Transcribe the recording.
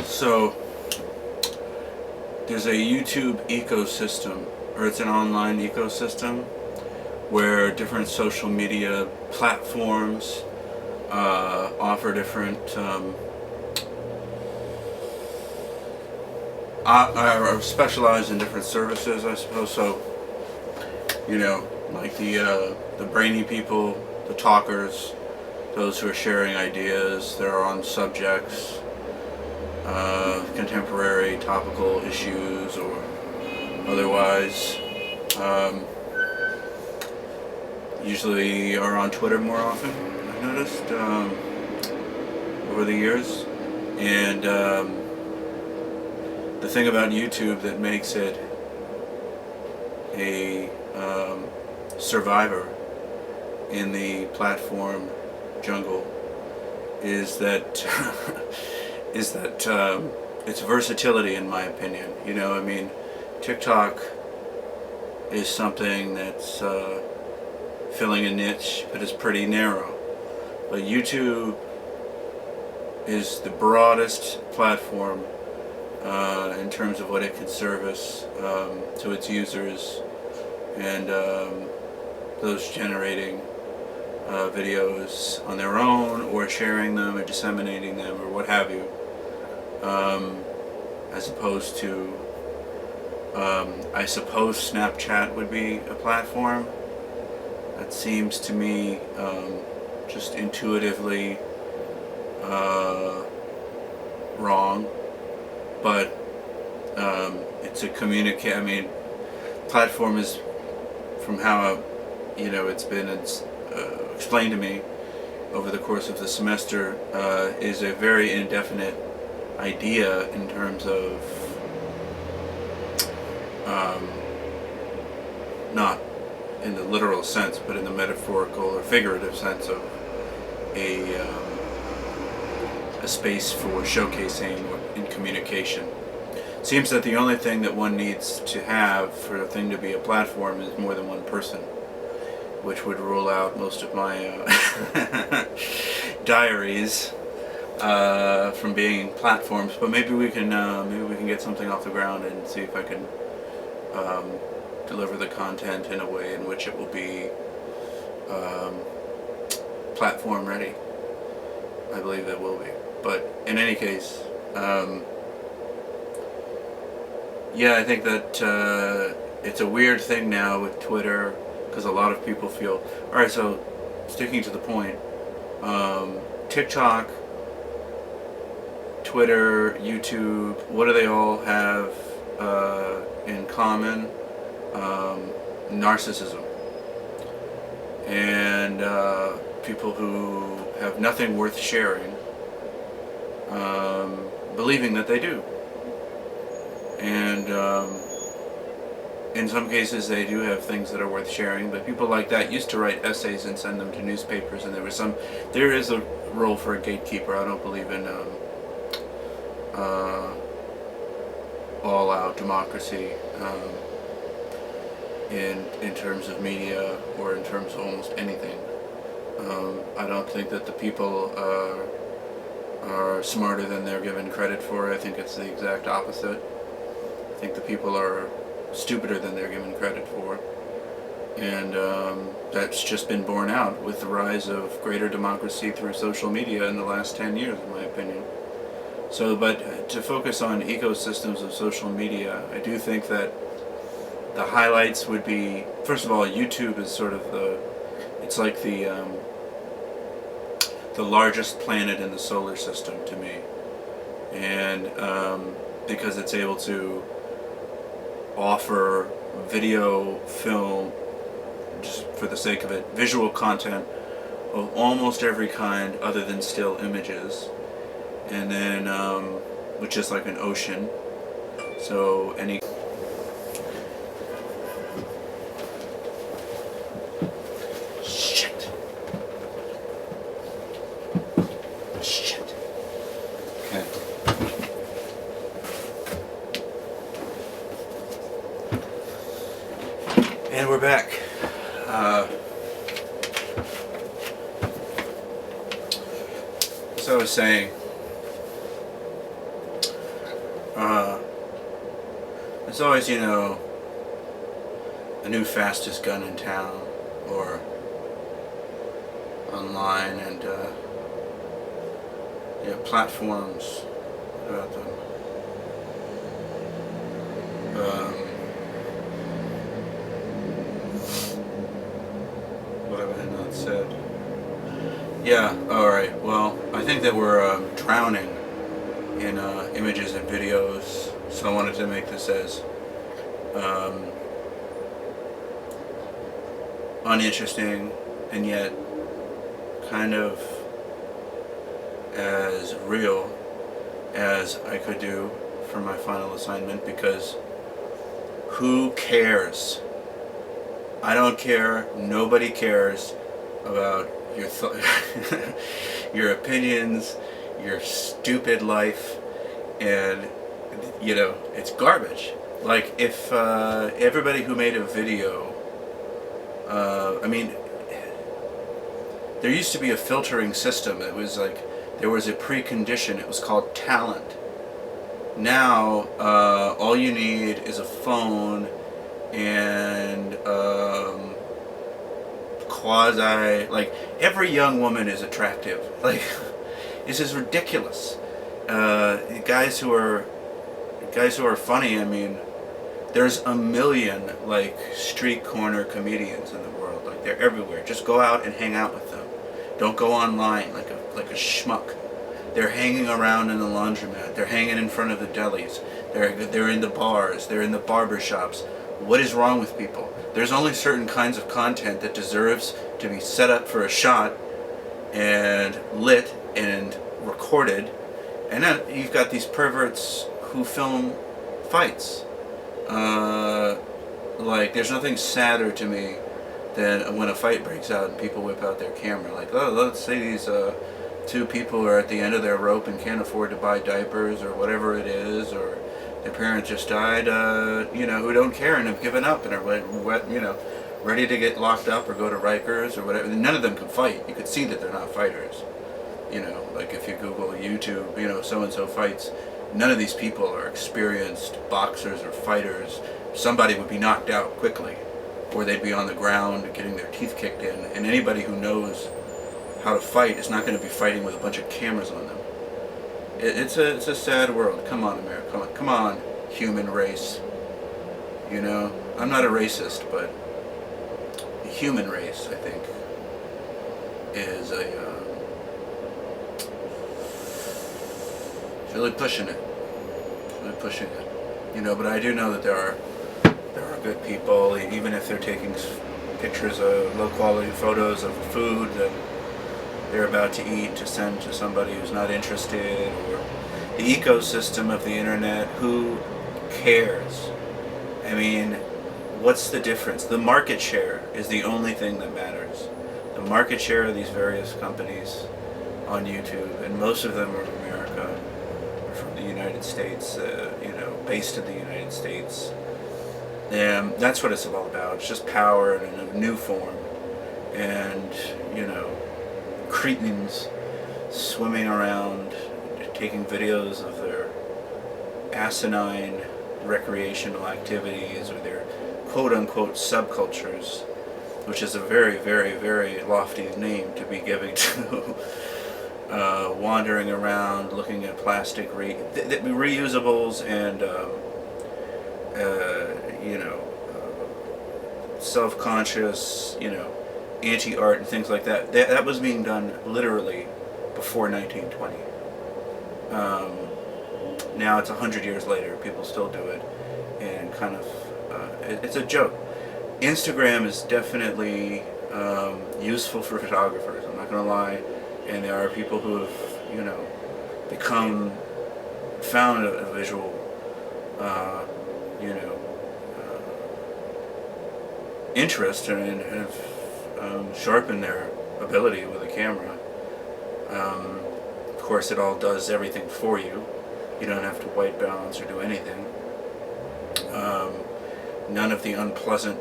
So there's a YouTube ecosystem, or it's an online ecosystem where different social media platforms offer different are specialized in different services, I suppose. So, you know, like the brainy people, the talkers, those who are sharing ideas, they're on subjects, contemporary topical issues or otherwise. Usually are on Twitter more often, I've noticed, over the years. And the thing about YouTube that makes it a survivor in the platform jungle is that its versatility, in my opinion. You know, I mean, TikTok is something that's filling a niche, but it's pretty narrow. But YouTube is the broadest platform in terms of what it can service to its users and those generating videos on their own or sharing them or disseminating them or what have you, as opposed to I suppose Snapchat would be a platform. That seems to me just intuitively wrong, but it's a I mean, platform is, from how it's been explained to me over the course of the semester, is a very indefinite idea in terms of not in the literal sense, but in the metaphorical or figurative sense of a space for showcasing in communication. Seems that the only thing that one needs to have for a thing to be a platform is more than one person, which would rule out most of my diaries from being platforms. But maybe we can get something off the ground and see if I can deliver the content in a way in which it will be platform ready. I believe that will be. But in any case, yeah, I think that it's a weird thing now with Twitter, because a lot of people feel, alright, so sticking to the point, TikTok, Twitter, YouTube, what do they all have in common? Narcissism. And people who have nothing worth sharing, believing that they do. And in some cases they do have things that are worth sharing, but people like that used to write essays and send them to newspapers, and there is a role for a gatekeeper. I don't believe in all-out democracy in terms of media or in terms of almost anything. I don't think that the people are smarter than they're given credit for. I think it's the exact opposite. I think the people are stupider than they're given credit for. And that's just been borne out with the rise of greater democracy through social media in the last 10 years, in my opinion. So, but to focus on ecosystems of social media, I do think that the highlights would be, first of all, YouTube is sort of it's like the largest planet in the solar system to me. And because it's able to offer video, film, just for the sake of it, visual content of almost every kind other than still images. And then, which is like an ocean. So any shit. Okay. And we're back. So I was saying, Uh, there's always, you know, the new fastest gun in town, or online, and platforms about them. What have I not said? Yeah, alright, well, I think that we're drowning in images and videos, so I wanted to make this as uninteresting and yet kind of as real as I could do for my final assignment, because who cares? I don't care. Nobody cares about your your opinions, your stupid life, and you know, it's garbage. Like, if everybody who made a video, I mean, there used to be a filtering system. It was like, there was a precondition. It was called talent. Now, all you need is a phone and like, every young woman is attractive. Like, this is ridiculous. Guys who are funny, I mean, there's a million, like, street corner comedians in the world. Like, they're everywhere. Just go out and hang out with them. Don't go online like a schmuck. They're hanging around in the laundromat. They're hanging in front of the delis. They're in the bars. They're in the barber shops. What is wrong with people? There's only certain kinds of content that deserves to be set up for a shot and lit and recorded. And then you've got these perverts who film fights. Like, there's nothing sadder to me than when a fight breaks out and people whip out their camera. Like, oh, let's say these two people are at the end of their rope and can't afford to buy diapers or whatever it is, or their parents just died, who don't care and have given up and are, ready to get locked up or go to Rikers or whatever. None of them can fight. You could see that they're not fighters. Like, if you Google YouTube, so-and-so fights, none of these people are experienced boxers or fighters. Somebody would be knocked out quickly, or they'd be on the ground getting their teeth kicked in. And anybody who knows how to fight is not going to be fighting with a bunch of cameras on them. It's a sad world. Come on, America. Come on, human race. I'm not a racist, but the human race, I think, is really pushing it. But I do know that there are good people, even if they're taking pictures of low-quality photos of food that they're about to eat to send to somebody who's not interested, or the ecosystem of the internet. Who cares? I mean, what's the difference? The market share is the only thing that matters. The market share of these various companies on YouTube, and most of them are America, or from the United States, based in the United States. And that's what it's all about. It's just power in a new form. And, cretins swimming around, taking videos of their asinine recreational activities or their quote-unquote subcultures, which is a very, very, very lofty name to be giving to wandering around looking at plastic reusables and self-conscious, anti-art and things like that. That was being done literally before 1920. Now it's 100 years later, people still do it, and kind of, it's a joke. Instagram is definitely useful for photographers, I'm not going to lie, and there are people who have, found a visual, interest and have sharpened their ability with a camera. Of course, it all does everything for you. You don't have to white balance or do anything. None of the unpleasant